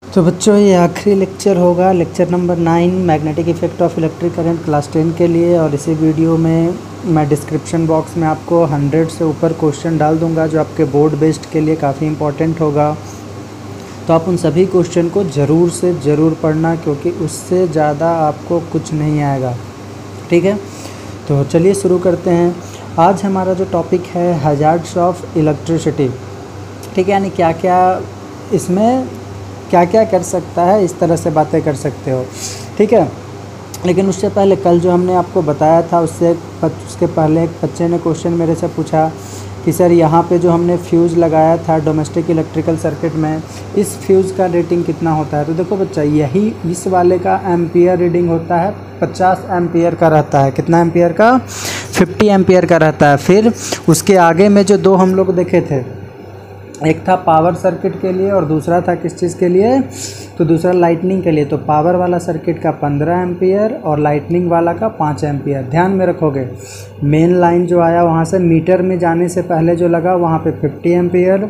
तो बच्चों ये आखिरी लेक्चर होगा, lecture number 9 magnetic effect of electric current class 10 के लिए। और इसी वीडियो में मैं डिस्क्रिप्शन बॉक्स में आपको 100 से ऊपर क्वेश्चन डाल दूंगा जो आपके बोर्ड बेस्ड के लिए काफ़ी इंपॉर्टेंट होगा। तो आप उन सभी क्वेश्चन को ज़रूर से ज़रूर पढ़ना, क्योंकि उससे ज़्यादा आपको कुछ नहीं आएगा। ठीक है, तो चलिए शुरू करते हैं। आज हमारा जो टॉपिक है हैज़ार्ड्स ऑफ इलेक्ट्रिसिटी। ठीक है, यानी क्या क्या इसमें क्या क्या कर सकता है, इस तरह से बातें कर सकते हो। ठीक है, लेकिन उससे पहले कल जो हमने आपको बताया था उसके पहले एक बच्चे ने क्वेश्चन मेरे से पूछा कि सर यहाँ पे जो हमने फ्यूज़ लगाया था डोमेस्टिक इलेक्ट्रिकल सर्किट में, इस फ्यूज़ का रेटिंग कितना होता है। तो देखो बच्चा, यही इस वाले का एम्पियर रीडिंग होता है, 50 एम्पियर का रहता है। कितना एम्पियर का? 50 एम्पियर का रहता है। फिर उसके आगे में जो दो हम लोग देखे थे, एक था पावर सर्किट के लिए और दूसरा था किस चीज़ के लिए, तो दूसरा लाइटनिंग के लिए। तो पावर वाला सर्किट का 15 एम्पियर और लाइटनिंग वाला का 5 एम्पियर। ध्यान में रखोगे, मेन लाइन जो आया वहाँ से मीटर में जाने से पहले जो लगा वहाँ पे 50 एम्पियर,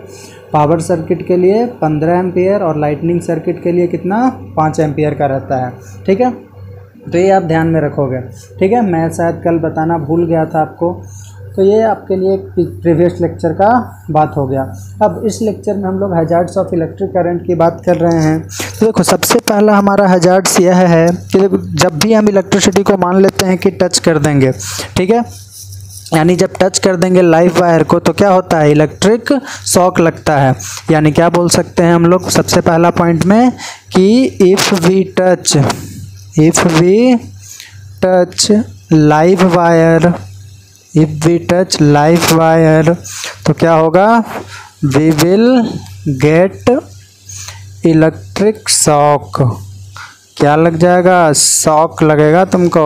पावर सर्किट के लिए 15 एम्पियर और लाइटनिंग सर्किट के लिए कितना, 5 एम्पियर का रहता है। ठीक है, तो ये आप ध्यान में रखोगे। ठीक है, मैं शायद कल बताना भूल गया था आपको, तो ये आपके लिए प्रीवियस लेक्चर का बात हो गया। अब इस लेक्चर में हम लोग हैज़ार्ड्स ऑफ इलेक्ट्रिक करंट की बात कर रहे हैं। तो देखो, सबसे पहला हमारा हैज़ार्ड्स यह है कि देखो, जब भी हम इलेक्ट्रिसिटी को मान लेते हैं कि टच कर देंगे, ठीक है, यानी जब टच कर देंगे लाइव वायर को तो क्या होता है, इलेक्ट्रिक शॉक लगता है। यानी क्या बोल सकते हैं हम लोग सबसे पहला पॉइंट में कि if we touch live wire, if we touch live wire तो क्या होगा, we will get electric shock. क्या लग जाएगा, शॉक लगेगा तुमको।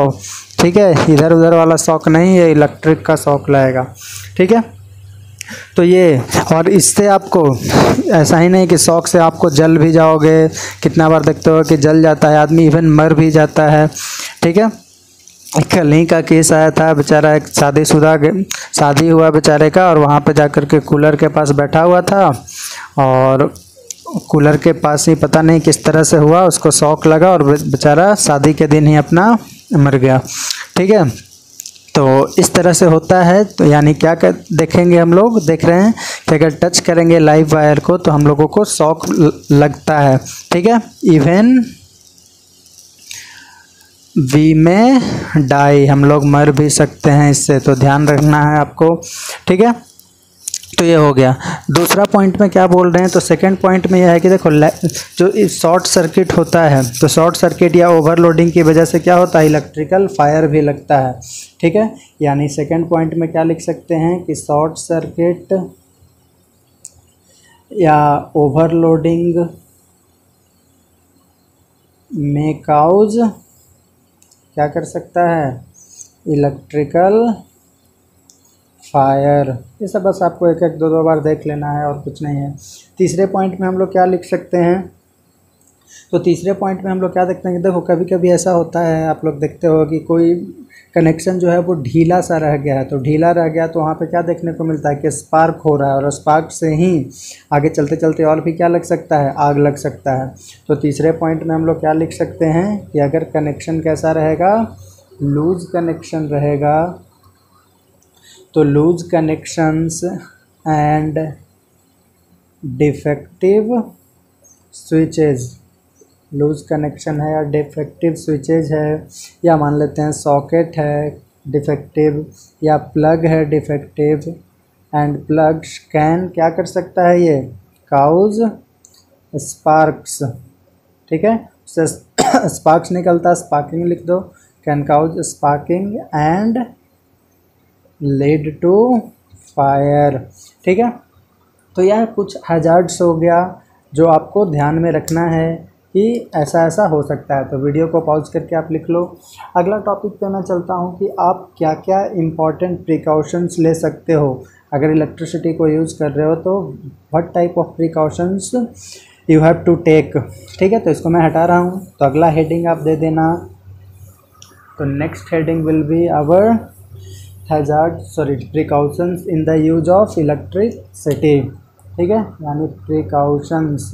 ठीक है, इधर उधर वाला शॉक नहीं, ये इलेक्ट्रिक का शॉक लगेगा। ठीक है, तो ये, और इससे आपको ऐसा ही नहीं कि शॉक से आपको जल भी जाओगे। कितना बार देखते हो कि जल जाता है आदमी, इवन मर भी जाता है। ठीक है, कल ही का केस आया था, बेचारा एक शादी हुआ बेचारे का, और वहाँ पे जाकर के कूलर के पास बैठा हुआ था और कूलर के पास ही पता नहीं किस तरह से हुआ, उसको शॉक लगा और बेचारा शादी के दिन ही अपना मर गया। ठीक है, तो इस तरह से होता है। तो यानी क्या देखेंगे हम लोग, देख रहे हैं कि अगर टच करेंगे लाइव वायर को तो हम लोगों को शॉक लगता है। ठीक है, इवन वी में डाई, हम लोग मर भी सकते हैं इससे, तो ध्यान रखना है आपको। ठीक है, तो ये हो गया। दूसरा पॉइंट में क्या बोल रहे हैं, तो सेकंड पॉइंट में यह है कि देखो, जो शॉर्ट सर्किट होता है, तो शॉर्ट सर्किट या ओवरलोडिंग की वजह से क्या होता है, इलेक्ट्रिकल फायर भी लगता है। ठीक है, यानी सेकंड पॉइंट में क्या लिख सकते हैं कि शॉर्ट सर्किट या ओवरलोडिंग में काउज क्या कर सकता है, इलेक्ट्रिकल फायर। ये सब बस आपको एक एक दो बार देख लेना है और कुछ नहीं है। तीसरे पॉइंट में हम लोग क्या लिख सकते हैं, तो तीसरे पॉइंट में हम लोग क्या देखते हैं कि देखो, कभी कभी ऐसा होता है, आप लोग देखते हो कि कोई कनेक्शन जो है वो ढीला सा रह गया है, तो ढीला रह गया तो वहाँ पे क्या देखने को मिलता है कि स्पार्क हो रहा है, और स्पार्क से ही आगे चलते चलते और भी क्या लग सकता है, आग लग सकता है। तो तीसरे पॉइंट में हम लोग क्या लिख सकते हैं कि अगर कनेक्शन कैसा रहेगा, लूज कनेक्शन रहेगा, तो loose connections and defective switches, loose connection है या डिफेक्टिव स्विचेज है, या मान लेते हैं सॉकेट है डिफेक्टिव, या प्लग है डिफेक्टिव, एंड प्लग्स कैन क्या कर सकता है, ये काउज स्पार्क्स। ठीक है, स्पार्क्स निकलता, स्पार्किंग लिख दो, can cause sparking and lead to fire. ठीक है, तो यह कुछ हैज़ार्ड्स हो गया जो आपको ध्यान में रखना है कि ऐसा ऐसा हो सकता है। तो वीडियो को पॉज करके आप लिख लो। अगला टॉपिक पे मैं चलता हूँ कि आप क्या क्या इम्पॉर्टेंट प्रिकॉशंस ले सकते हो अगर इलेक्ट्रिसिटी को यूज़ कर रहे हो, तो what type of precautions you have to take. ठीक है, तो इसको मैं हटा रहा हूँ। तो अगला हेडिंग आप दे देना, तो next heading will be our precautions in the use of electricity. ठीक है, यानी precautions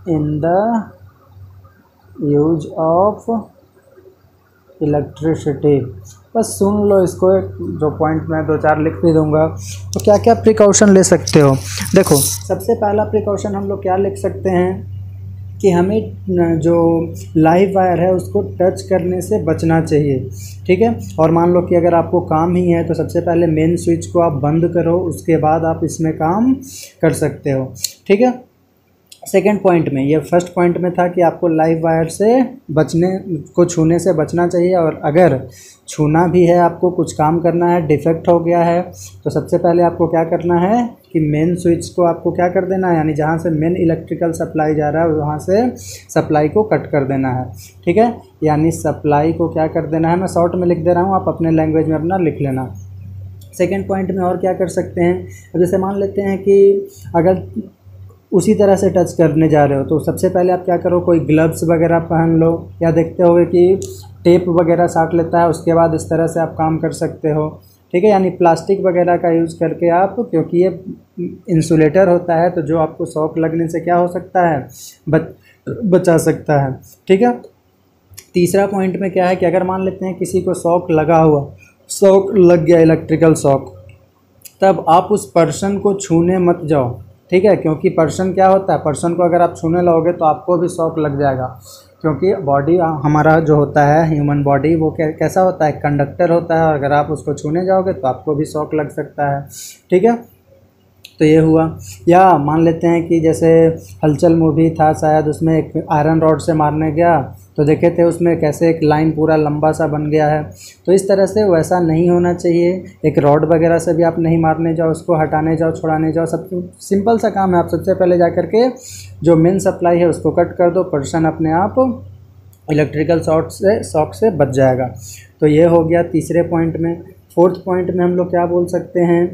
in the use of electricity. बस सुन लो इसको, जो पॉइंट मैं 2-4 लिख भी दूंगा। तो क्या क्या प्रिकॉशन ले सकते हो? देखो, सबसे पहला प्रिकॉशन हम लोग क्या लिख सकते हैं कि हमें जो लाइव वायर है उसको टच करने से बचना चाहिए, ठीक है। और मान लो कि अगर आपको काम ही है तो सबसे पहले मेन स्विच को आप बंद करो, उसके बाद आप इसमें काम कर सकते हो, ठीक है। सेकेंड पॉइंट में, ये फर्स्ट पॉइंट में था कि आपको लाइव वायर से छूने से बचना चाहिए। और अगर छूना भी है, आपको कुछ काम करना है, डिफेक्ट हो गया है, तो सबसे पहले आपको क्या करना है कि मेन स्विच को आपको क्या कर देना है, यानी जहाँ से मेन इलेक्ट्रिकल सप्लाई जा रहा है वहाँ से सप्लाई को कट कर देना है, ठीक है। यानी सप्लाई को क्या कर देना है, मैं शॉर्ट में लिख दे रहा हूँ, आप अपने लैंग्वेज में अपना लिख लेना। सेकेंड पॉइंट में और क्या कर सकते हैं, जैसे मान लेते हैं कि अगर उसी तरह से टच करने जा रहे हो तो सबसे पहले आप क्या करो, कोई ग्लव्स वगैरह पहन लो, या देखते होगे कि टेप वगैरह साट लेता है, उसके बाद इस तरह से आप काम कर सकते हो, ठीक है। यानी प्लास्टिक वगैरह का यूज़ करके आप, क्योंकि ये इंसुलेटर होता है तो जो आपको शॉक लगने से क्या हो सकता है, बचा सकता है, ठीक है। तीसरा पॉइंट में क्या है कि अगर मान लेते हैं किसी को शॉक लगा हुआ, शॉक लग गया इलेक्ट्रिकल शॉक, तब आप उस पर्सन को छूने मत जाओ, ठीक है। क्योंकि पर्सन क्या होता है, पर्सन को अगर आप छूने लगोगे तो आपको भी शॉक लग जाएगा, क्योंकि बॉडी हमारा जो होता है ह्यूमन बॉडी वो कैसा होता है, कंडक्टर होता है, और अगर आप उसको छूने जाओगे तो आपको भी शॉक लग सकता है, ठीक है। तो ये हुआ। या मान लेते हैं कि जैसे हलचल मूवी था शायद, उसमें एक आयरन रॉड से मारने गया तो देखे थे उसमें कैसे एक लाइन पूरा लंबा सा बन गया है। तो इस तरह से वैसा नहीं होना चाहिए, एक रॉड वगैरह से भी आप नहीं मारने जाओ, उसको हटाने जाओ, छुड़ाने जाओ। सब सिंपल सा काम है, आप सबसे पहले जा कर के जो मेन सप्लाई है उसको कट कर दो, पर्सन अपने आप इलेक्ट्रिकल शॉक से बच जाएगा। तो ये हो गया तीसरे पॉइंट में। फोर्थ पॉइंट में हम लोग क्या बोल सकते हैं,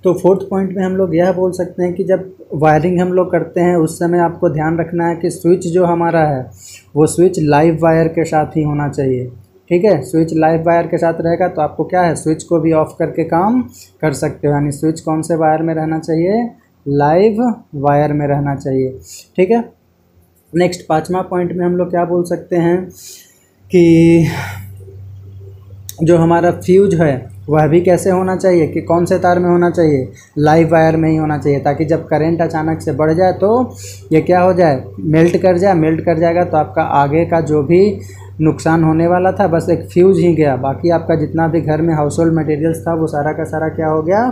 तो फोर्थ पॉइंट में हम लोग यह बोल सकते हैं कि जब वायरिंग हम लोग करते हैं उस समय आपको ध्यान रखना है कि स्विच जो हमारा है वो स्विच लाइव वायर के साथ ही होना चाहिए, ठीक है। स्विच लाइव वायर के साथ रहेगा तो आपको क्या है, स्विच को भी ऑफ करके काम कर सकते हो। यानी स्विच कौन से वायर में रहना चाहिए, लाइव वायर में रहना चाहिए, ठीक है। नेक्स्ट पाँचवा पॉइंट में हम लोग क्या बोल सकते हैं कि जो हमारा फ्यूज है वह भी कैसे होना चाहिए, कि कौन से तार में होना चाहिए, लाइव वायर में ही होना चाहिए, ताकि जब करंट अचानक से बढ़ जाए तो ये क्या हो जाए, मेल्ट कर जाएगा तो आपका आगे का जो भी नुकसान होने वाला था बस एक फ्यूज ही गया, बाकी आपका जितना भी घर में हाउस होल्ड मटेरियल्स था वो सारा का सारा क्या हो गया,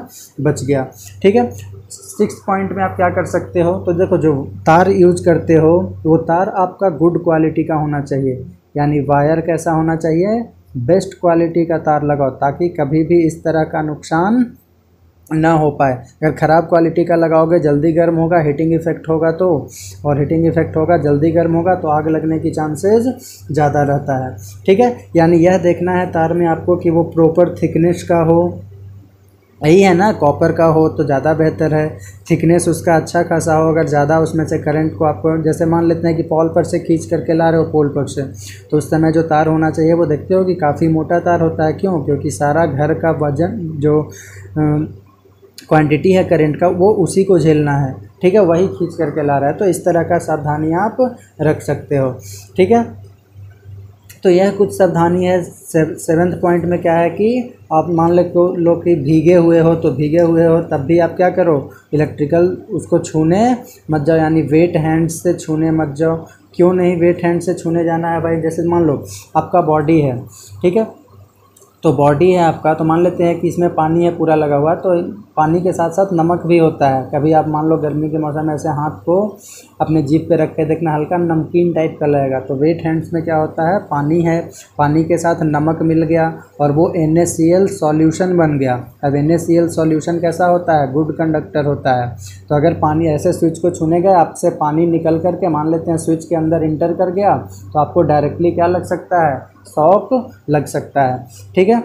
बच गया, ठीक है। सिक्स्थ पॉइंट में आप क्या कर सकते हो, तो देखो जो तार यूज करते हो वो तार आपका गुड क्वालिटी का होना चाहिए, यानी वायर कैसा होना चाहिए, बेस्ट क्वालिटी का तार लगाओ, ताकि कभी भी इस तरह का नुकसान ना हो पाए। अगर ख़राब क्वालिटी का लगाओगे जल्दी गर्म होगा, हीटिंग इफेक्ट होगा तो, और हीटिंग इफेक्ट होगा जल्दी गर्म होगा तो आग लगने की चांसेस ज़्यादा रहता है, ठीक है। यानी यह देखना है तार में आपको कि वो प्रॉपर थिकनेस का हो, यही है ना, कॉपर का हो तो ज़्यादा बेहतर है, थिकनेस उसका अच्छा खासा हो। अगर ज़्यादा उसमें से करंट को आपको, जैसे मान लेते हैं कि पॉल पर से खींच करके ला रहे हो पोल पर से, तो उस समय जो तार होना चाहिए वो देखते हो कि काफ़ी मोटा तार होता है। क्यों? क्योंकि सारा घर का वजन जो क्वांटिटी है करंट का वो उसी को झेलना है, ठीक है, वही खींच करके ला रहा है। तो इस तरह का सावधानी आप रख सकते हो, ठीक है। तो यह कुछ सावधानी है। सेवेंथ पॉइंट में क्या है कि आप मान लो कि भीगे हुए हो, तो भीगे हुए हो तब भी आप क्या करो, इलेक्ट्रिकल उसको छूने मत जाओ, यानी वेट हैंड से छूने मत जाओ। क्यों नहीं वेट हैंड से छूने जाना है भाई, जैसे मान लो आपका बॉडी है, ठीक है, तो बॉडी है आपका, तो मान लेते हैं कि इसमें पानी है पूरा लगा हुआ, तो पानी के साथ साथ नमक भी होता है। कभी आप मान लो गर्मी के मौसम में ऐसे हाथ को अपने जीभ पे रख के देखना, हल्का नमकीन टाइप का लगेगा। तो वेट हैंड्स में क्या होता है, पानी है, पानी के साथ नमक मिल गया और वो NaCl सॉल्यूशन बन गया। अब NaCl सॉल्यूशन कैसा होता है, गुड कंडक्टर होता है। तो अगर पानी ऐसे स्विच को छूने गए, आपसे पानी निकल करके मान लेते हैं स्विच के अंदर इंटर कर गया, तो आपको डायरेक्टली क्या लग सकता है, शॉक लग सकता है, ठीक है।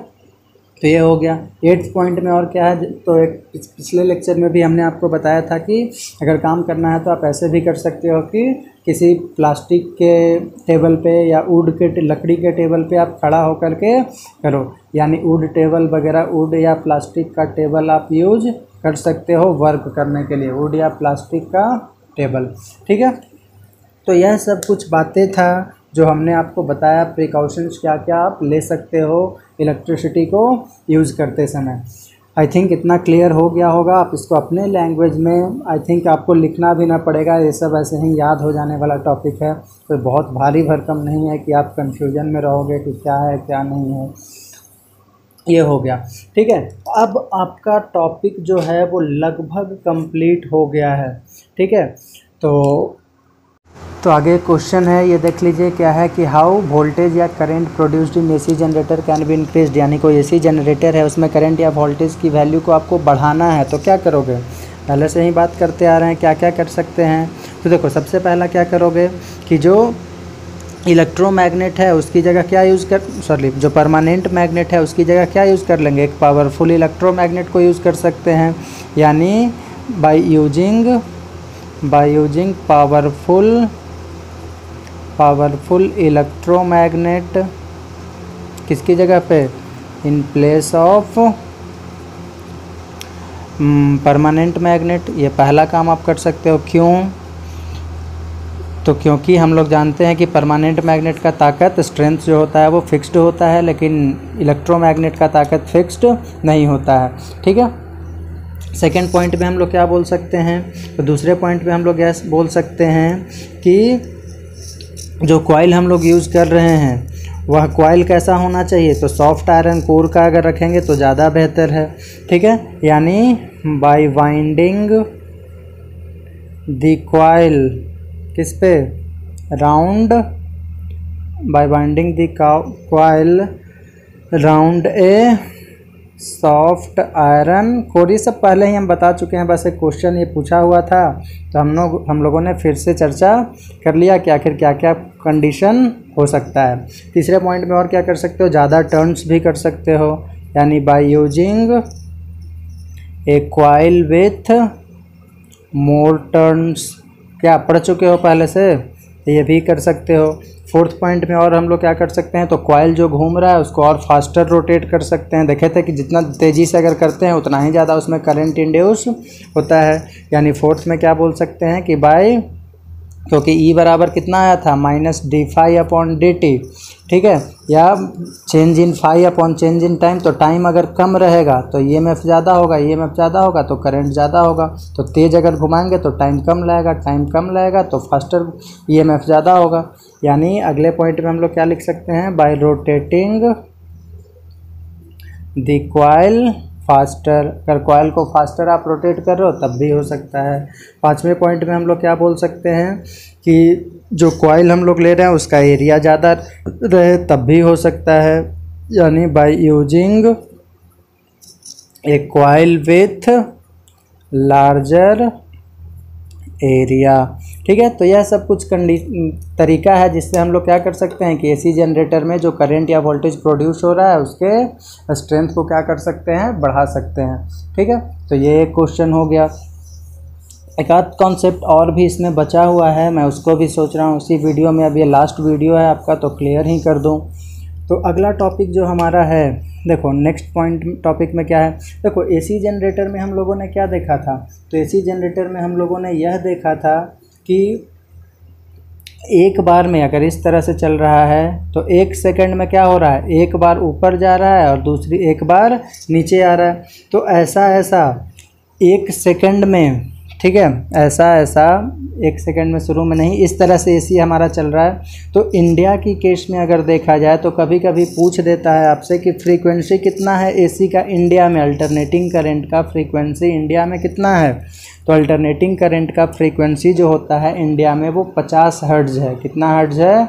तो ये हो गया। 8th पॉइंट में और क्या है, तो एक पिछले लेक्चर में भी हमने आपको बताया था कि अगर काम करना है तो आप ऐसे भी कर सकते हो कि किसी प्लास्टिक के टेबल पे या वुड के लकड़ी के टेबल पे आप खड़ा होकर के करो, यानी वुड टेबल वगैरह, वुड या प्लास्टिक का टेबल आप यूज कर सकते हो वर्क करने के लिए, वुड या प्लास्टिक का टेबल। ठीक है, तो यह सब कुछ बातें था जो हमने आपको बताया, प्रिकॉशंस क्या क्या आप ले सकते हो इलेक्ट्रिसिटी को यूज़ करते समय। आई थिंक इतना क्लियर हो गया होगा। आप इसको अपने लैंग्वेज में आई थिंक आपको लिखना भी ना पड़ेगा, ये सब ऐसे ही याद हो जाने वाला टॉपिक है, तो बहुत भारी भरकम नहीं है कि आप कंफ्यूजन में रहोगे कि क्या है क्या नहीं है। ये हो गया। ठीक है, अब आपका टॉपिक जो है वो लगभग कंप्लीट हो गया है। ठीक है, तो आगे क्वेश्चन है, ये देख लीजिए क्या है कि हाउ वोल्टेज या current produced in AC generator can be increased. यानी कोई एसी जनरेटर है, उसमें करंट या वोल्टेज की वैल्यू को आपको बढ़ाना है, तो क्या करोगे। पहले से ही बात करते आ रहे हैं क्या क्या कर सकते हैं। तो देखो, सबसे पहला क्या करोगे कि जो इलेक्ट्रोमैग्नेट है उसकी जगह क्या यूज़ कर जो परमानेंट मैग्नेट है उसकी जगह क्या यूज़ कर लेंगे, एक पावरफुल इलेक्ट्रोमैग्नेट को यूज़ कर सकते हैं। यानी बाय यूजिंग पावरफुल इलेक्ट्रोमैग्नेट किसकी जगह पे, in place of permanent magnet. ये पहला काम आप कर सकते हो। क्यों, तो क्योंकि हम लोग जानते हैं कि परमानेंट मैग्नेट का ताकत स्ट्रेंथ जो होता है वो फिक्स्ड होता है, लेकिन इलेक्ट्रोमैग्नेट का ताकत फिक्स्ड नहीं होता है। ठीक है, सेकेंड पॉइंट में हम लोग क्या बोल सकते हैं, तो दूसरे पॉइंट में हम लोग यह बोल सकते हैं कि जो कॉइल हम लोग यूज़ कर रहे हैं वह कॉइल कैसा होना चाहिए, तो सॉफ्ट आयरन कोर का अगर रखेंगे तो ज़्यादा बेहतर है। ठीक है, यानी बाय वाइंडिंग द कॉइल किस पे, round, by winding the coil round a soft iron core. ये सब पहले ही हम बता चुके हैं, बस एक क्वेश्चन ये पूछा हुआ था तो हम लोगों ने फिर से चर्चा कर लिया कि आखिर क्या क्या कंडीशन हो सकता है। तीसरे पॉइंट में और क्या कर सकते हो, ज़्यादा टर्न्स भी कर सकते हो, यानी by using A coil with more turns. क्या पढ़ चुके हो पहले से, ये भी कर सकते हो। फोर्थ पॉइंट में और हम लोग क्या कर सकते हैं, तो कॉइल जो घूम रहा है उसको और फास्टर रोटेट कर सकते हैं। देखे थे कि जितना तेज़ी से अगर करते हैं उतना ही ज़्यादा उसमें करंट इंड्यूस होता है। यानी फोर्थ में क्या बोल सकते हैं कि बाय, क्योंकि ई बराबर कितना आया था, -d∅/dt। ठीक है, या change in phi upon change in time. तो टाइम अगर कम रहेगा तो ईएमएफ ज़्यादा होगा, ईएमएफ ज़्यादा होगा तो करंट ज़्यादा होगा। तो तेज़ अगर घुमाएंगे तो टाइम कम लगेगा, टाइम कम लगेगा तो फास्टर ईएमएफ ज़्यादा होगा। यानी अगले पॉइंट में हम लोग क्या लिख सकते हैं, bye rotating the coil faster. अगर कॉइल को फास्टर आप रोटेट कर रहे हो तब भी हो सकता है। पाँचवें पॉइंट में हम लोग क्या बोल सकते हैं कि जो कॉइल हम लोग ले रहे हैं उसका एरिया ज़्यादा रहे तब भी हो सकता है, यानी by using A coil with larger area. ठीक है, तो यह सब कुछ तरीका है जिससे हम लोग क्या कर सकते हैं कि एसी जनरेटर में जो करंट या वोल्टेज प्रोड्यूस हो रहा है उसके स्ट्रेंथ को क्या कर सकते हैं, बढ़ा सकते हैं। ठीक है, तो ये एक क्वेश्चन हो गया। एक आध कॉन्सेप्ट और भी इसमें बचा हुआ है, मैं उसको भी सोच रहा हूँ उसी वीडियो में, अब ये लास्ट वीडियो है आपका तो क्लियर ही कर दूँ। तो अगला टॉपिक जो हमारा है, देखो नेक्स्ट पॉइंट टॉपिक में क्या है, देखो एसी जनरेटर में हम लोगों ने क्या देखा था, तो एसी जनरेटर में हम लोगों ने यह देखा था कि एक बार में अगर इस तरह से चल रहा है तो एक सेकंड में क्या हो रहा है, एक बार ऊपर जा रहा है और दूसरी एक बार नीचे आ रहा है। तो ऐसा एक सेकंड में, ठीक है, ऐसा एक सेकंड में शुरू में नहीं, इस तरह से एसी हमारा चल रहा है। तो इंडिया की केस में अगर देखा जाए तो कभी कभी पूछ देता है आपसे कि फ्रीक्वेंसी कितना है एसी का इंडिया में, अल्टरनेटिंग करंट का फ्रीक्वेंसी इंडिया में कितना है। तो अल्टरनेटिंग करंट का फ्रीक्वेंसी जो होता है इंडिया में वो 50 हर्ट्ज़ है। कितना हर्ट्ज़ है,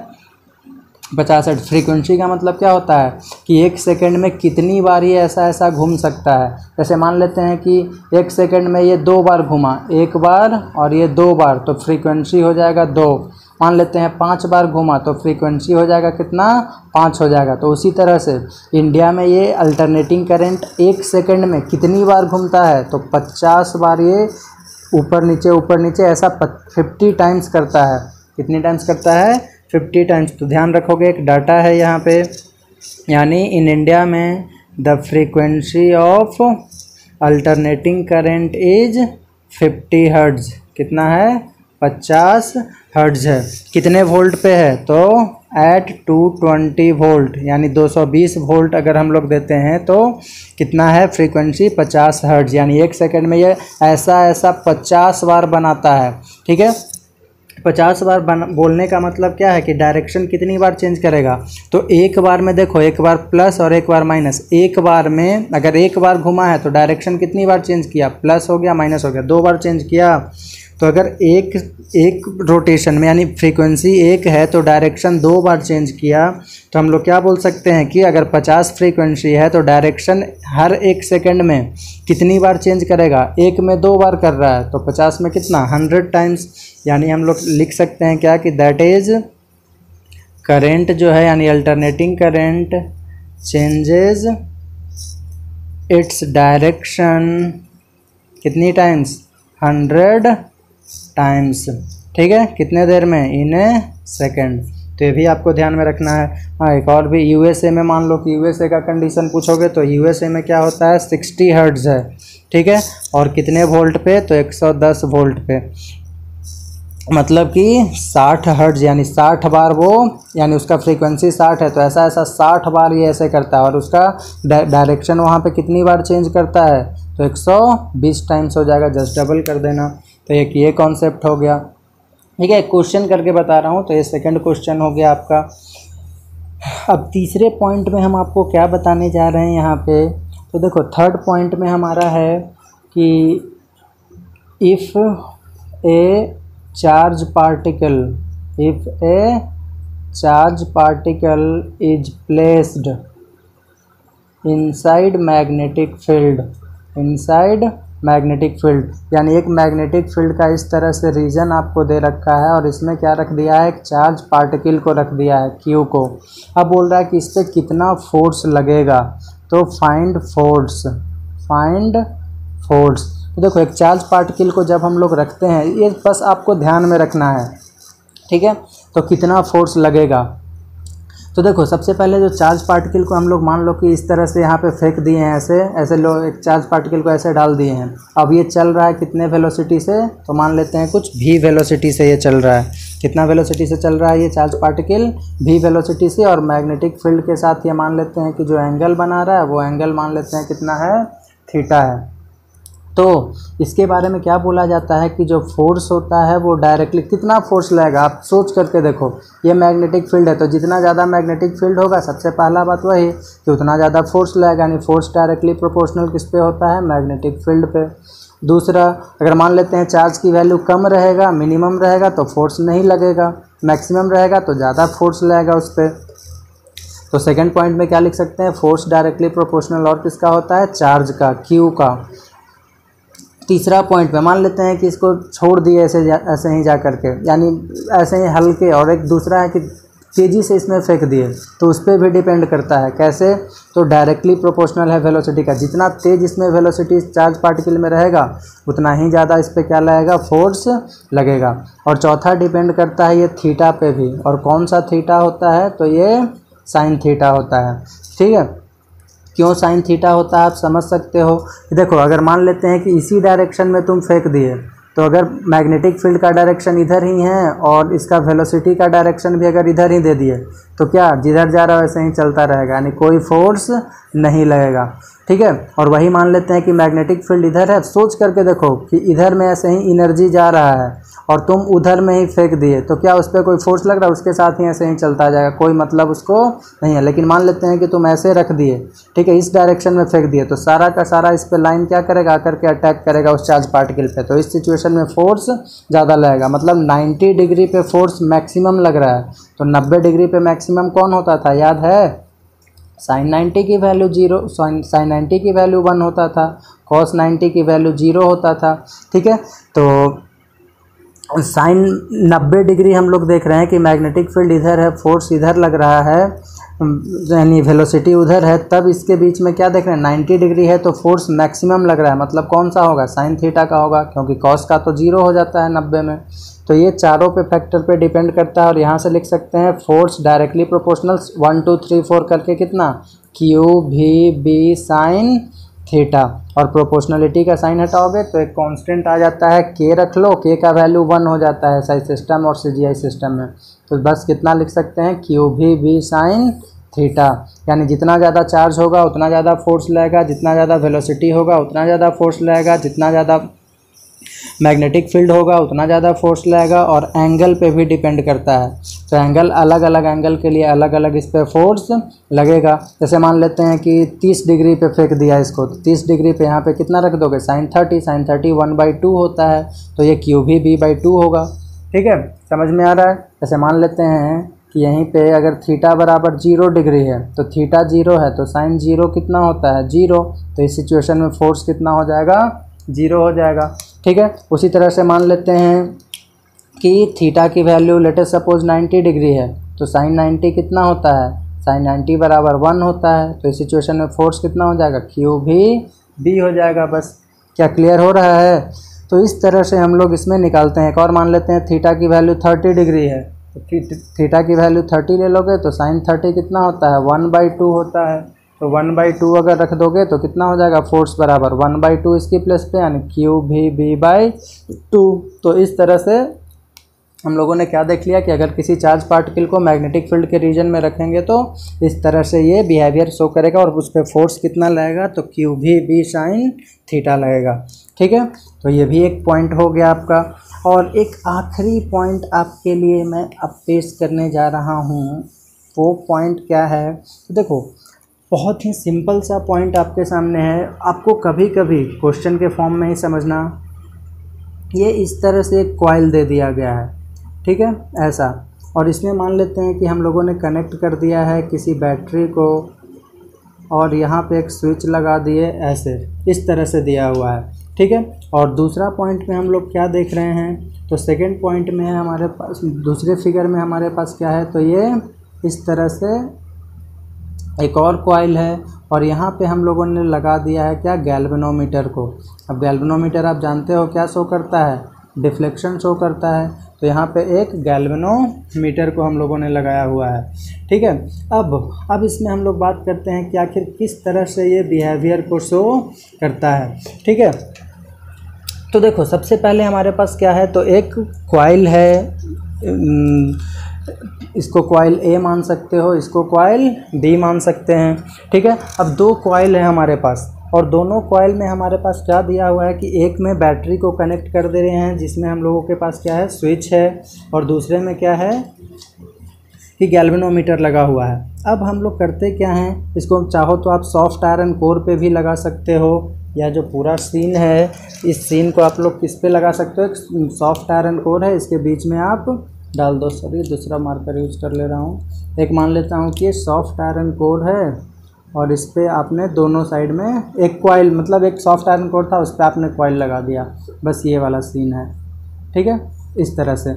50 हर्ट्ज़। फ्रीक्वेंसी का मतलब क्या होता है कि एक सेकंड में कितनी बार ये ऐसा घूम सकता है। जैसे मान लेते हैं कि एक सेकंड में ये 2 बार घूमा, एक बार और ये 2 बार, तो फ्रीक्वेंसी हो जाएगा 2। मान लेते हैं 5 बार घूमा तो फ्रीक्वेंसी हो जाएगा कितना, 5 हो जाएगा। तो उसी तरह से इंडिया में ये अल्टरनेटिंग करंट एक सेकंड में कितनी बार घूमता है, तो 50 बार ये ऊपर नीचे ऐसा 50 टाइम्स करता है। कितनी टाइम्स करता है, 50 टाइम्स। तो ध्यान रखोगे एक डाटा है यहाँ पे, यानी इन इंडिया में the frequency of alternating current is 50 hertz. कितना है, 50 हर्ट्ज है। कितने वोल्ट पे है? तो एट 220 वोल्ट, यानी 220 वोल्ट अगर हम लोग देते हैं तो कितना है फ्रीक्वेंसी? 50 हर्ट्ज, यानी 1 सेकंड में ये ऐसा 50 बार बनाता है। ठीक है, 50 बार बोलने का मतलब क्या है कि डायरेक्शन कितनी बार चेंज करेगा? तो एक बार में देखो, एक बार प्लस और एक बार माइनस। एक बार में अगर एक बार घुमा है तो डायरेक्शन कितनी बार चेंज किया? प्लस हो गया माइनस हो गया, 2 बार चेंज किया। तो अगर एक रोटेशन में यानी फ्रीक्वेंसी 1 है तो डायरेक्शन 2 बार चेंज किया, तो हम लोग क्या बोल सकते हैं कि अगर 50 फ्रीक्वेंसी है तो डायरेक्शन हर 1 सेकंड में कितनी बार चेंज करेगा? 1 में 2 बार कर रहा है तो 50 में कितना? 100 टाइम्स। यानी हम लोग लिख सकते हैं क्या कि दैट इज करेंट जो है यानी alternating current changes its direction कितनी टाइम्स? 100 टाइम्स। ठीक है, कितने देर में? इन ए सेकेंड। तो ये भी आपको ध्यान में रखना है। हाँ, एक और भी, यूएसए में मान लो कि यूएसए का कंडीशन पूछोगे तो यूएसए में क्या होता है? 60 हर्ट्ज है। ठीक है, और कितने वोल्ट पे? तो 110 वोल्ट पे, मतलब कि 60 हर्ट्ज, यानी 60 बार वो, यानी उसका फ्रीक्वेंसी 60 है तो ऐसा 60 बार ये ऐसे करता है। और उसका डायरेक्शन वहाँ पे कितनी बार चेंज करता है? तो 120 टाइम्स हो जाएगा, जस्ट डबल कर देना। तो एक ये कॉन्सेप्ट हो गया। ठीक है, क्वेश्चन करके बता रहा हूँ, तो ये सेकंड क्वेश्चन हो गया आपका। अब तीसरे पॉइंट में हम आपको क्या बताने जा रहे हैं यहाँ पे? तो देखो, थर्ड पॉइंट में हमारा है कि if A charge particle is placed inside magnetic field, यानी एक मैग्नेटिक फील्ड का इस तरह से रीजन आपको दे रखा है और इसमें क्या रख दिया है? एक चार्ज पार्टिकल को रख दिया है, Q को। अब बोल रहा है कि इस पर कितना फोर्स लगेगा, तो फाइंड फोर्स। तो देखो, एक चार्ज पार्टिकल को जब हम लोग रखते हैं, ये बस आपको ध्यान में रखना है। ठीक है, तो कितना फोर्स लगेगा? तो देखो, सबसे पहले जो चार्ज पार्टिकल को हम लोग मान लो कि इस तरह से यहाँ पे फेंक दिए हैं, ऐसे लो, एक चार्ज पार्टिकल को ऐसे डाल दिए हैं। अब ये चल रहा है कितने वेलोसिटी से? तो मान लेते हैं कुछ v वेलोसिटी से ये चल रहा है। कितना वेलोसिटी से चल रहा है ये चार्ज पार्टिकल? v वेलोसिटी से। और मैग्नेटिक फील्ड के साथ ये मान लेते हैं कि जो एंगल बना रहा है वो एंगल मान लेते हैं कितना है? थीटा है। तो इसके बारे में क्या बोला जाता है कि जो फोर्स होता है वो डायरेक्टली कितना फोर्स लगेगा? आप सोच करके देखो, ये मैग्नेटिक फील्ड है तो जितना ज़्यादा मैग्नेटिक फील्ड होगा, सबसे पहला बात वही कि उतना ज़्यादा फोर्स लगेगा, यानी फोर्स डायरेक्टली प्रोपोर्शनल किस पे होता है? मैग्नेटिक फील्ड पे। दूसरा, अगर मान लेते हैं चार्ज की वैल्यू कम रहेगा, मिनिमम रहेगा, तो फोर्स नहीं लगेगा, मैक्सिमम रहेगा तो ज़्यादा फोर्स लगेगा उस पर। तो सेकेंड पॉइंट में क्या लिख सकते हैं? फोर्स डायरेक्टली प्रोपोर्शनल और किसका होता है? चार्ज का, Q का। तीसरा पॉइंट पे मान लेते हैं कि इसको छोड़ दिए ऐसे ही जा करके, यानी ऐसे ही हल्के, और एक दूसरा है कि तेज़ी से इसमें फेंक दिए, तो उस पर भी डिपेंड करता है। कैसे? तो डायरेक्टली प्रोपोर्शनल है वेलोसिटी का। जितना तेज़ इसमें वेलोसिटी चार्ज पार्टिकल में रहेगा उतना ही ज़्यादा इस पर क्या लगेगा? फोर्स लगेगा। और चौथा डिपेंड करता है ये थीटा पे भी, और कौन सा थीटा होता है? तो ये साइन थीटा होता है। ठीक है, क्यों साइन थीटा होता है आप समझ सकते हो। देखो, अगर मान लेते हैं कि इसी डायरेक्शन में तुम फेंक दिए, तो अगर मैग्नेटिक फील्ड का डायरेक्शन इधर ही है और इसका वेलोसिटी का डायरेक्शन भी अगर इधर ही दे दिए, तो क्या जिधर जा रहा है वैसे ही चलता रहेगा, यानी कोई फोर्स नहीं लगेगा। ठीक है, और वही मान लेते हैं कि मैग्नेटिक फील्ड इधर है, सोच करके देखो कि इधर में ऐसे ही एनर्जी जा रहा है और तुम उधर में ही फेंक दिए, तो क्या उस पर कोई फोर्स लग रहा है? उसके साथ ही ऐसे ही चलता जाएगा, कोई मतलब उसको नहीं है। लेकिन मान लेते हैं कि तुम ऐसे रख दिए, ठीक है, इस डायरेक्शन में फेंक दिए, तो सारा का सारा इस पर लाइन क्या करेगा? आकर के अटैक करेगा उस चार्ज पार्टिकल पे। तो इस सिचुएशन में फोर्स ज़्यादा लगेगा, मतलब 90 डिग्री पे फोर्स मैक्सिमम लग रहा है। तो 90 डिग्री पे मैक्सिमम कौन होता था? याद है? साइन 90 की वैल्यू 0, साइन 90 की वैल्यू 1 होता था, कॉस 90 की वैल्यू 0 होता था। ठीक है, तो साइन 90 डिग्री हम लोग देख रहे हैं कि मैग्नेटिक फील्ड इधर है, फोर्स इधर लग रहा है, यानी वेलोसिटी उधर है, तब इसके बीच में क्या देख रहे हैं? 90 डिग्री है तो फोर्स मैक्सिमम लग रहा है, मतलब कौन सा होगा? साइन थीटा का होगा, क्योंकि कॉस का तो 0 हो जाता है 90 में। तो ये चारों पे फैक्टर पे डिपेंड करता है। और यहाँ से लिख सकते हैं फोर्स डायरेक्टली प्रोपोर्शनल 1 2 3 4 करके कितना? Q V B sine theta, और प्रोपोर्शनलिटी का साइन हटाओगे तो एक कांस्टेंट आ जाता है के, रख लो, के का वैल्यू 1 हो जाता है SI सिस्टम और CGI सिस्टम में। तो बस कितना लिख सकते हैं, QV साइन थीटा, यानी जितना ज़्यादा चार्ज होगा उतना ज़्यादा फोर्स लगेगा, जितना ज़्यादा वेलोसिटी होगा उतना ज़्यादा फोर्स लगेगा, जितना ज़्यादा मैग्नेटिक फील्ड होगा उतना ज़्यादा फोर्स लगेगा, और एंगल पे भी डिपेंड करता है। तो एंगल, अलग अलग एंगल के लिए अलग अलग इस पर फोर्स लगेगा। जैसे मान लेते हैं कि 30 डिग्री पे फेंक दिया इसको, तो 30 डिग्री पे यहाँ पे कितना रख दोगे, sin 30, sin 30 1/2 होता है, तो ये QV/2 होगा। ठीक है, समझ में आ रहा है। जैसे मान लेते हैं कि यहीं पे अगर थीटा बराबर 0 डिग्री है तो थीटा 0 है, तो sin 0 कितना होता है, 0। तो इस सिचुएशन में फोर्स कितना हो जाएगा, 0 हो जाएगा। ठीक है, उसी तरह से मान लेते हैं कि थीटा की वैल्यू लेटेस्ट सपोज 90 डिग्री है, तो sin 90 कितना होता है, sin 90 बराबर 1 होता है। तो इस सिचुएशन में फोर्स कितना हो जाएगा, QV हो जाएगा। बस, क्या क्लियर हो रहा है। तो इस तरह से हम लोग इसमें निकालते हैं। एक और मान लेते हैं थीटा की वैल्यू 30 डिग्री है, तो थीटा की वैल्यू 30 ले लोगे तो sin 30 कितना होता है, 1/2 होता है। तो 1/2 अगर रख दोगे तो कितना हो जाएगा, फोर्स बराबर 1/2 इसकी प्लस पे, यानी QV/2। तो इस तरह से हम लोगों ने क्या देख लिया कि अगर किसी चार्ज पार्टिकल को मैग्नेटिक फील्ड के रीजन में रखेंगे तो इस तरह से ये बिहेवियर शो करेगा, और उस पर फोर्स कितना लगेगा, तो QV साइन थीटा लगेगा। ठीक है, तो ये भी एक पॉइंट हो गया आपका। और एक आखिरी पॉइंट आपके लिए मैं अब पेश करने जा रहा हूँ। वो पॉइंट क्या है, तो देखो बहुत ही सिंपल सा पॉइंट आपके सामने है। आपको कभी कभी क्वेश्चन के फॉर्म में ही समझना, ये इस तरह से एक कॉइल दे दिया गया है, ठीक है, ऐसा, और इसमें मान लेते हैं कि हम लोगों ने कनेक्ट कर दिया है किसी बैटरी को, और यहाँ पे एक स्विच लगा दिए, ऐसे इस तरह से दिया हुआ है। ठीक है, और दूसरा पॉइंट में हम लोग क्या देख रहे हैं, तो सेकंड पॉइंट में है हमारे पास, दूसरे फिगर में हमारे पास क्या है, तो ये इस तरह से एक और कॉइल है, और यहाँ पे हम लोगों ने लगा दिया है क्या, गैल्वेनोमीटर को। अब गैल्वेनोमीटर आप जानते हो क्या शो करता है, डिफ्लेक्शन शो करता है। तो यहाँ पे एक गैल्वेनोमीटर को हम लोगों ने लगाया हुआ है। ठीक है, अब इसमें हम लोग बात करते हैं कि आखिर किस तरह से ये बिहेवियर को शो करता है। ठीक है, तो देखो सबसे पहले हमारे पास क्या है, तो एक कॉइल है, इसको कॉइल A मान सकते हो, इसको कॉइल B मान सकते हैं। ठीक है, अब दो कॉइल है हमारे पास, और दोनों कॉइल में हमारे पास क्या दिया हुआ है कि एक में बैटरी को कनेक्ट कर दे रहे हैं, जिसमें हम लोगों के पास क्या है, स्विच है, और दूसरे में क्या है कि गैल्वेनोमीटर लगा हुआ है। अब हम लोग करते क्या हैं, इसको चाहो तो आप सॉफ्ट आयरन कोर पे भी लगा सकते हो, या जो पूरा सीन है इस सीन को आप लोग किस पे लगा सकते हो, एक सॉफ्ट आयरन कोर है, इसके बीच में आप डाल दो। सॉरी, दूसरा मार्कर यूज कर ले रहा हूँ। एक मान लेता हूँ कि ये सॉफ्ट आयरन कोर है, और इस पर आपने दोनों साइड में एक कॉइल, मतलब एक सॉफ्ट आयरन कोर था, उस पर आपने कॉइल लगा दिया। बस ये वाला सीन है। ठीक है, इस तरह से।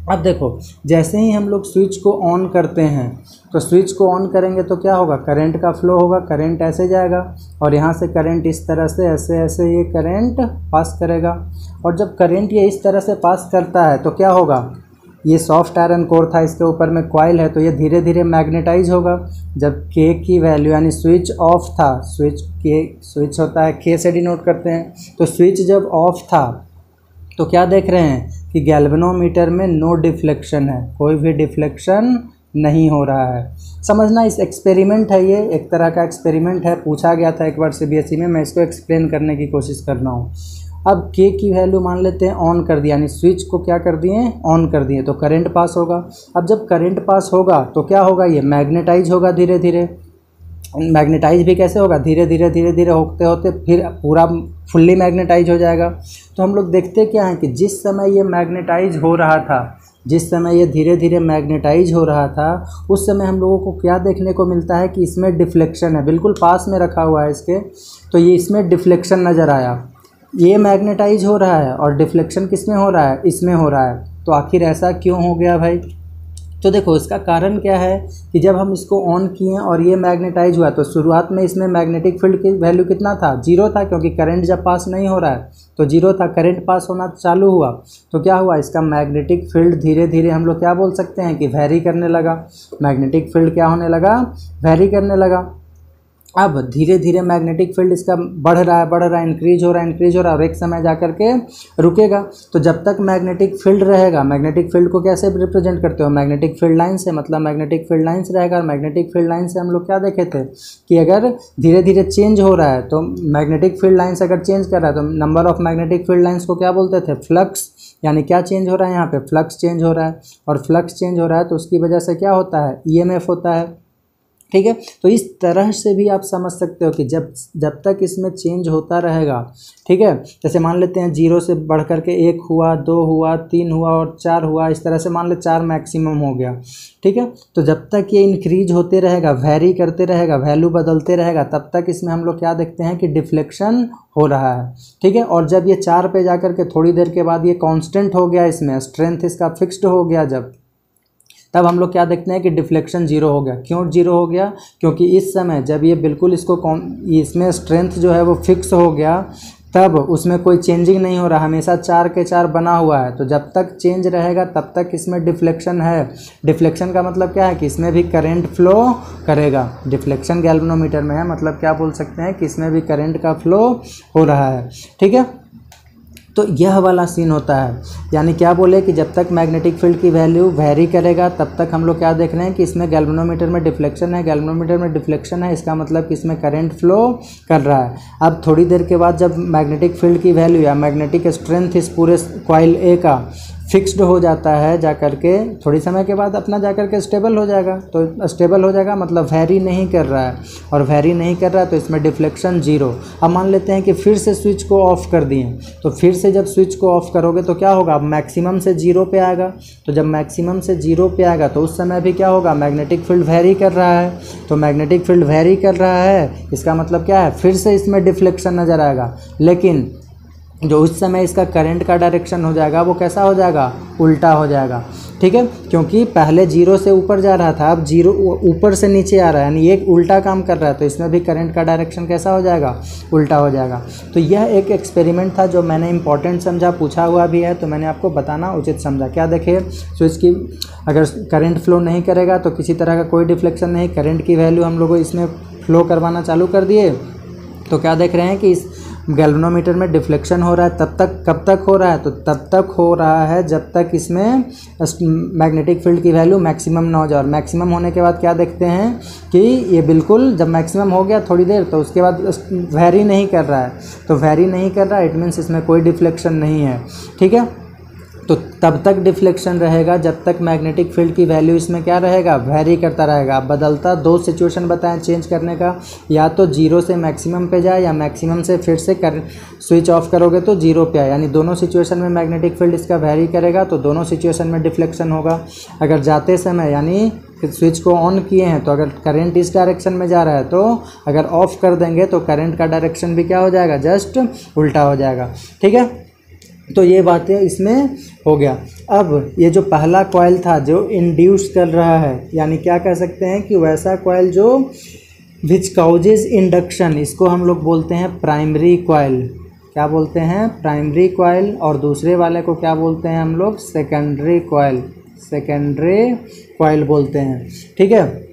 अब देखो जैसे ही हम लोग स्विच को ऑन करते हैं, तो स्विच को ऑन करेंगे तो क्या होगा, करंट का फ्लो होगा, करंट ऐसे जाएगा, और यहाँ से करंट इस तरह से ऐसे ऐसे ये करंट पास करेगा। और जब करंट ये इस तरह से पास करता है तो क्या होगा, ये सॉफ्ट आयरन कोर था, इसके ऊपर में कॉइल है, तो ये धीरे धीरे मैग्नेटाइज होगा। जब के की वैल्यू, यानी स्विच ऑफ था, स्विच होता है के से डिनोट करते हैं, तो स्विच जब ऑफ था तो क्या देख रहे हैं कि गैल्वेनोमीटर में नो डिफ्लेक्शन है, कोई भी डिफ्लेक्शन नहीं हो रहा है। समझना, इस एक्सपेरिमेंट है, ये एक तरह का एक्सपेरिमेंट है, पूछा गया था एक बार CBSE में, मैं इसको एक्सप्लेन करने की कोशिश कर रहा हूँ। अब के की वैल्यू मान लेते हैं ऑन कर दिया, यानी स्विच को क्या कर दिए, ऑन कर दिए, तो करंट पास होगा। अब जब करंट पास होगा तो क्या होगा, ये मैग्नेटाइज होगा धीरे धीरे। मैग्नेटाइज भी कैसे होगा, धीरे धीरे धीरे धीरे होते होते फिर पूरा फुल्ली मैग्नेटाइज हो जाएगा। तो हम लोग देखते क्या हैं कि जिस समय ये मैग्नेटाइज हो रहा था, जिस समय ये धीरे धीरे मैग्नेटाइज हो रहा था, उस समय हम लोगों को क्या देखने को मिलता है कि इसमें डिफ्लेक्शन है, बिल्कुल पास में रखा हुआ है इसके, तो ये इसमें डिफ्लेक्शन नज़र आया। ये मैग्नेटाइज हो रहा है और डिफ्लेक्शन किस में हो रहा है, इसमें हो रहा है। तो आखिर ऐसा क्यों हो गया भाई, तो देखो इसका कारण क्या है कि जब हम इसको ऑन किए और ये मैग्नेटाइज हुआ, तो शुरुआत में इसमें मैग्नेटिक फील्ड की वैल्यू कितना था, 0 था, क्योंकि करंट जब पास नहीं हो रहा है तो 0 था। करंट पास होना चालू हुआ तो क्या हुआ, इसका मैग्नेटिक फील्ड धीरे धीरे हम लोग क्या बोल सकते हैं कि वैरी करने लगा। मैग्नेटिक फील्ड क्या होने लगा, वैरी करने लगा। अब धीरे धीरे मैग्नेटिक फील्ड इसका बढ़ रहा है, इंक्रीज हो रहा है और एक समय जा कर के रुकेगा। तो जब तक मैग्नेटिक फील्ड रहेगा, मैग्नेटिक फील्ड को कैसे रिप्रेजेंट करते हो, मैग्नेटिक फील्ड लाइन से, मतलब मैग्नेटिक फील्ड लाइन से रहेगा। और मैग्नेटिक फील्ड लाइन से हम लोग क्या देखे थे कि अगर धीरे धीरे चेंज हो रहा है तो मैग्नेटिक फील्ड लाइन से अगर चेंज कर रहा है तो number of magnetic field lines को क्या बोलते थे, फ्लक्स। यानी क्या चेंज हो रहा है यहाँ पे, फ्लक्स चेंज हो रहा है। और फ्लक्स चेंज हो रहा है तो उसकी वजह से क्या होता है, ईएमएफ होता है। ठीक है, तो इस तरह से भी आप समझ सकते हो कि जब तक इसमें चेंज होता रहेगा, ठीक है, जैसे मान लेते हैं 0 से बढ़ कर के 1 हुआ, 2 हुआ, 3 हुआ और 4 हुआ, इस तरह से मान ले 4 मैक्सिमम हो गया। ठीक है, तो जब तक ये इंक्रीज होते रहेगा, वैरी करते रहेगा, वैल्यू बदलते रहेगा, तब तक इसमें हम लोग क्या देखते हैं कि डिफ्लेक्शन हो रहा है। ठीक है, और जब ये 4 पे जा कर के थोड़ी देर के बाद ये कांस्टेंट हो गया, इसमें स्ट्रेंथ इसका फिक्स्ड हो गया, तब हम लोग क्या देखते हैं कि डिफ्लेक्शन 0 हो गया। क्यों 0 हो गया, क्योंकि इस समय जब ये बिल्कुल इसमें स्ट्रेंथ जो है वो फिक्स हो गया, तब उसमें कोई चेंजिंग नहीं हो रहा, हमेशा 4 के 4 बना हुआ है। तो जब तक चेंज रहेगा तब तक इसमें डिफ्लेक्शन है। डिफ्लेक्शन का मतलब क्या है कि इसमें भी करंट फ्लो करेगा। डिफ्लेक्शन गैल्वेनोमीटर में है, मतलब क्या बोल सकते हैं कि इसमें भी करंट का फ्लो हो रहा है। ठीक है, तो यह वाला सीन होता है। यानी क्या बोले कि जब तक मैग्नेटिक फील्ड की वैल्यू वेरी करेगा तब तक हम लोग क्या देख रहे हैं कि इसमें गैल्वेनोमीटर में डिफ्लेक्शन है। गैल्वेनोमीटर में डिफ्लेक्शन है, इसका मतलब कि इसमें करंट फ्लो कर रहा है। अब थोड़ी देर के बाद जब मैग्नेटिक फील्ड की वैल्यू या मैग्नेटिक स्ट्रेंथ इस पूरे कॉइल ए का फिक्स्ड हो जाता है, जा कर के थोड़ी समय के बाद अपना जा कर के स्टेबल हो जाएगा। तो स्टेबल हो जाएगा मतलब वैरी नहीं कर रहा है, और वैरी नहीं कर रहा है तो इसमें डिफ्लेक्शन 0। अब मान लेते हैं कि फिर से स्विच को ऑफ कर दिए, तो फिर से जब स्विच को ऑफ करोगे तो क्या होगा, मैक्सिमम से 0 पे आएगा। तो जब मैक्सिमम से 0 पे आएगा तो उस समय भी क्या होगा, मैग्नेटिक फील्ड वैरी कर रहा है। तो मैग्नेटिक फील्ड वैरी कर रहा है, इसका मतलब क्या है, फिर से इसमें डिफ्लेक्शन नज़र आएगा। लेकिन जो उस समय इसका करंट का डायरेक्शन हो जाएगा वो कैसा हो जाएगा, उल्टा हो जाएगा। ठीक है, क्योंकि पहले 0 से ऊपर जा रहा था, अब 0 ऊपर से नीचे आ रहा है, यानी एक उल्टा काम कर रहा है। तो इसमें भी करंट का डायरेक्शन कैसा हो जाएगा, उल्टा हो जाएगा। तो यह एक एक्सपेरिमेंट था जो मैंने इंपॉर्टेंट समझा, पूछा हुआ भी है, तो मैंने आपको बताना उचित समझा। क्या देखिए, स्विच की अगर करंट फ्लो नहीं करेगा तो किसी तरह का कोई डिफ्लेक्शन नहीं, करंट की वैल्यू हम लोग इसमें फ्लो करवाना चालू कर दिए, तो क्या देख रहे हैं कि इस गैल्वेनोमीटर में डिफ्लेक्शन हो रहा है। तब तक कब तक हो रहा है, तो तब तक हो रहा है जब तक इसमें मैग्नेटिक फील्ड की वैल्यू मैक्सिमम ना हो जाए। और मैक्सिमम होने के बाद क्या देखते हैं कि ये बिल्कुल जब मैक्सिमम हो गया थोड़ी देर, तो उसके बाद वैरी नहीं कर रहा है। तो वैरी नहीं कर रहा है, इट मीन्स इसमें कोई डिफ्लेक्शन नहीं है। ठीक है, तो तब तक डिफ्लेक्शन रहेगा जब तक मैग्नेटिक फील्ड की वैल्यू इसमें क्या रहेगा, वैरी करता रहेगा। बदलता, दो सिचुएशन बताएं चेंज करने का, या तो 0 से मैक्सिमम पे जाए या मैक्सिमम से फिर से स्विच ऑफ करोगे तो 0 पे आए। यानी दोनों सिचुएशन में मैग्नेटिक फील्ड इसका वैरी करेगा, तो दोनों सिचुएशन में डिफ्लेक्शन होगा। अगर जाते समय यानी स्विच को ऑन किए हैं तो अगर करंट इस डायरेक्शन में जा रहा है, तो अगर ऑफ कर देंगे तो करंट का डायरेक्शन भी क्या हो जाएगा, जस्ट उल्टा हो जाएगा। ठीक है, तो ये बातें इसमें हो गया। अब ये जो पहला कॉइल था जो इंड्यूस कर रहा है, यानी क्या कह सकते हैं कि वैसा कॉइल जो विच काउजेज इंडक्शन, इसको हम लोग बोलते हैं प्राइमरी कॉइल। क्या बोलते हैं, प्राइमरी कॉइल। और दूसरे वाले को क्या बोलते हैं हम लोग, सेकेंडरी कॉइल। सेकेंडरी कॉइल बोलते हैं। ठीक है,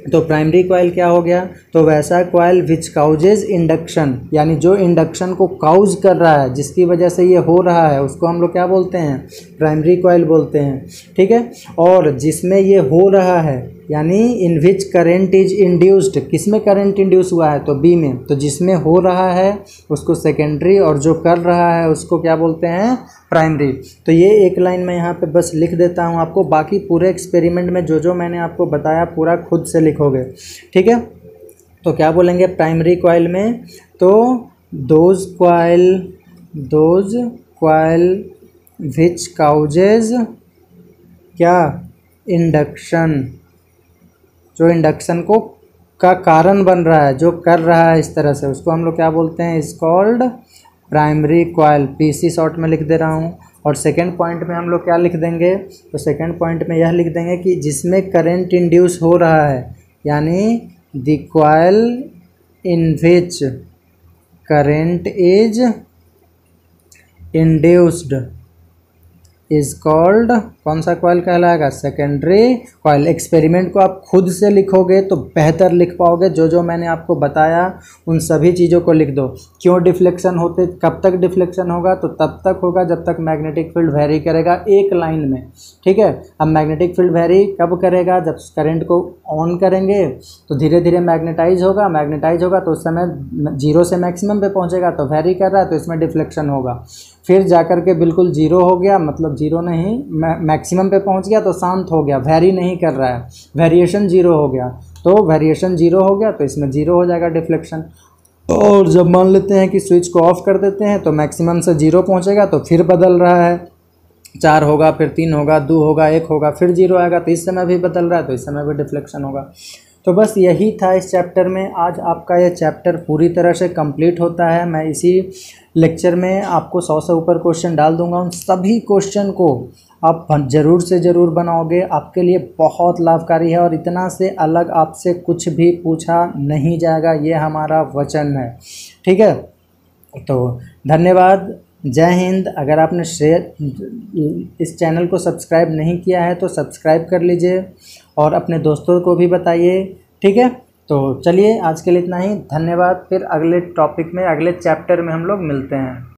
तो प्राइमरी कॉइल क्या हो गया, तो वैसा कॉइल विच काउजेज इंडक्शन, यानी जो इंडक्शन को काउज कर रहा है, जिसकी वजह से ये हो रहा है, उसको हम लोग क्या बोलते हैं, प्राइमरी कॉइल बोलते हैं। ठीक है, और जिसमें ये हो रहा है, यानी इन विच करंट इज इंड्यूस्ड, किसमें करंट इंड्यूस हुआ है, तो बी में, तो जिसमें हो रहा है उसको सेकेंडरी, और जो कर रहा है उसको क्या बोलते हैं, प्राइमरी। तो ये एक लाइन में यहाँ पे बस लिख देता हूँ आपको, बाकी पूरे एक्सपेरिमेंट में जो जो मैंने आपको बताया पूरा खुद से लिखोगे। ठीक है, तो क्या बोलेंगे प्राइमरी कॉइल में, तो दोज कॉइल विच काउजेज क्या, इंडक्शन, जो इंडक्शन को का कारण बन रहा है, जो कर रहा है इस तरह से, उसको हम लोग क्या बोलते हैं, is called primary coil. PC short में लिख दे रहा हूँ। और सेकंड पॉइंट में हम लोग क्या लिख देंगे, तो सेकंड पॉइंट में यह लिख देंगे कि जिसमें करंट इंड्यूस हो रहा है, यानी the coil in which current is induced, is called, कौन सा कॉइल कहलाएगा, सेकेंडरी कॉइल। एक्सपेरिमेंट को आप खुद से लिखोगे तो बेहतर लिख पाओगे। जो जो मैंने आपको बताया उन सभी चीज़ों को लिख दो। क्यों डिफ्लेक्शन होते, कब तक डिफ्लेक्शन होगा, तो तब तक होगा जब तक मैग्नेटिक फील्ड वेरी करेगा एक लाइन में, ठीक है। अब मैग्नेटिक फील्ड वेरी कब करेगा, जब करंट को ऑन करेंगे तो धीरे धीरे मैग्नेटाइज होगा तो उस समय जीरो से मैक्सिमम पे पहुंचेगा, तो वेरी कर रहा है तो इसमें डिफ्लेक्शन होगा। फिर जाकर के बिल्कुल जीरो हो गया, मतलब जीरो नहीं, मैक्सिमम पे पहुंच गया तो शांत हो गया, वेरी नहीं कर रहा है, वेरिएशन जीरो हो गया। तो वेरिएशन जीरो हो गया तो इसमें जीरो हो जाएगा डिफ्लेक्शन। और जब मान लेते हैं कि स्विच को ऑफ कर देते हैं तो मैक्सिमम से जीरो पहुंचेगा, तो फिर बदल रहा है, 4 होगा, फिर 3 होगा, 2 होगा, 1 होगा, फिर जीरो आएगा, तो इस समय भी बदल रहा है तो इस समय भी डिफ्लेक्शन होगा। तो बस यही था इस चैप्टर में। आज आपका ये चैप्टर पूरी तरह से कंप्लीट होता है। मैं इसी लेक्चर में आपको 100 से ऊपर क्वेश्चन डाल दूंगा। उन सभी क्वेश्चन को आप ज़रूर से ज़रूर बनाओगे, आपके लिए बहुत लाभकारी है और इतना से अलग आपसे कुछ भी पूछा नहीं जाएगा, ये हमारा वचन है, ठीक है। तो धन्यवाद, जय हिंद। अगर आपने इस चैनल को सब्सक्राइब नहीं किया है तो सब्सक्राइब कर लीजिए और अपने दोस्तों को भी बताइए, ठीक है। तो चलिए आज के लिए इतना ही, धन्यवाद। फिर अगले टॉपिक में, अगले चैप्टर में हम लोग मिलते हैं।